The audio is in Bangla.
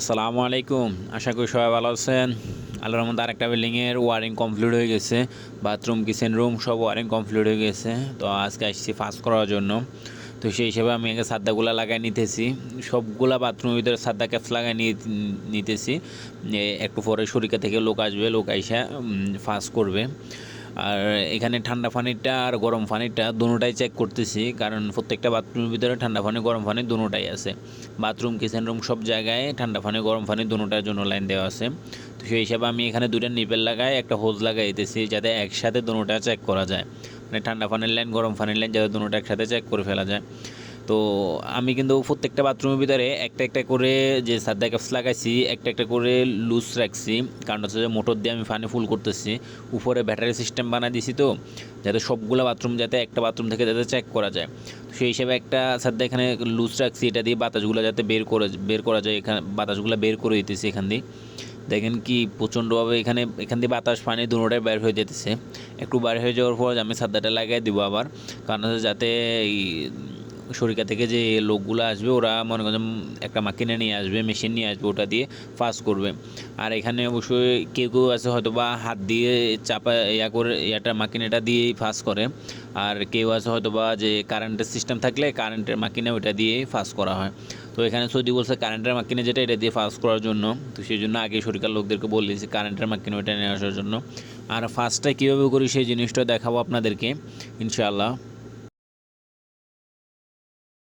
আসসালামু আলাইকুম। আশা করি সবাই ভালো আছেন। আল্লাহর রহমতে আরেকটা বিল্ডিংয়ের ওয়ারিং কমপ্লিট হয়ে গেছে। বাথরুম, কিচেন রুম সব ওয়ারিং কমপ্লিট হয়ে গেছে। তো আজকে আসছি ফার্স্ট করার জন্য। তো সেই হিসেবে আমি আগে সাদ্দাগুলা লাগাই নিতেছি। সবগুলা বাথরুমের ভিতরে সাদ্দা ক্যাপস লাগাই নিতেছি। একটু পরে শরিকা থেকে লোক আসবে, লোক আইসা ফার্স্ট করবে। আর এখানে ঠান্ডা পানিটা আর গরম পানিটা দুটোটাই চেক করতেছি, কারণ প্রত্যেকটা বাথরুমের ভিতরে ঠান্ডা পানি গরম পানি দুটোটাই আছে। বাথরুম, কিচেন রুম সব জায়গায় ঠান্ডা পানি গরম পানি দুটোটার জন্য লাইন দেওয়া আছে। তো সেই হিসাবে আমি এখানে দুইটা নিপেল লাগাই একটা হোজ লাগাইতেছি, যাতে একসাথে দুটোটা চেক করা যায়। মানে ঠান্ডা পানির লাইন, গরম পানির লাইন যাতে দুটোটা একসাথে চেক করে ফেলা যায়। তো আমি কিন্তু প্রত্যেকটা বাথরুমের ভিতরে একটা একটা করে যে সাদ্দা ক্যাপস লাগাইছি, একটা একটা করে লুজ রাখছি, কারণ হচ্ছে যে মোটর দিয়ে আমি পানি ফুল করতেছি। উপরে ব্যাটারি সিস্টেম বানিয়ে দিছি, তো যাতে সবগুলো বাথরুম যাতে একটা বাথরুম থেকে যাতে চেক করা যায়। তো সেই হিসাবে একটা সাদ্দা এখানে লুজ রাখছি, এটা দিয়ে বাতাসগুলো যাতে বের করা যায়। এখানে বাতাসগুলো বের করে দিতেছি। এখান দিয়ে দেখেন কি প্রচণ্ডভাবে এখান দিয়ে বাতাস পানি দুটোটাই বের হয়ে যেতেছে। একটু বের হয়ে যাওয়ার পর আমি সাদ্দাটা লাগিয়ে দিব আবার, কারণ হচ্ছে যাতে এই শরিকা থেকে যে লোকগুলো আসবে ওরা মনে করেন একটা মাকিনে নিয়ে আসবে, মেশিন নিয়ে আসবে, ওটা দিয়ে ফাঁস করবে। আর এখানে অবশ্যই কেউ কেউ আছে হয়তো বা হাত দিয়ে চাপা করে মাকিনেটা দিয়েই ফাঁস করে। আর কেউ আছে হয়তো বা যে কারেন্টের সিস্টেম থাকলে কারেন্টের মাকিনে ওইটা দিয়েই ফাঁস করা হয়। তো এখানে সৌদি বলছে কারেন্টের মাকিনে যেটা এটা দিয়ে ফাঁস করার জন্য। তো সেই জন্য আগে সরকার লোকদেরকে বলেছি কারেন্টের মাকিনে ওইটা নিয়ে আসার জন্য। আর ফাঁসটা কীভাবে করি সেই জিনিসটা দেখাবো আপনাদেরকে ইনশাআল্লাহ।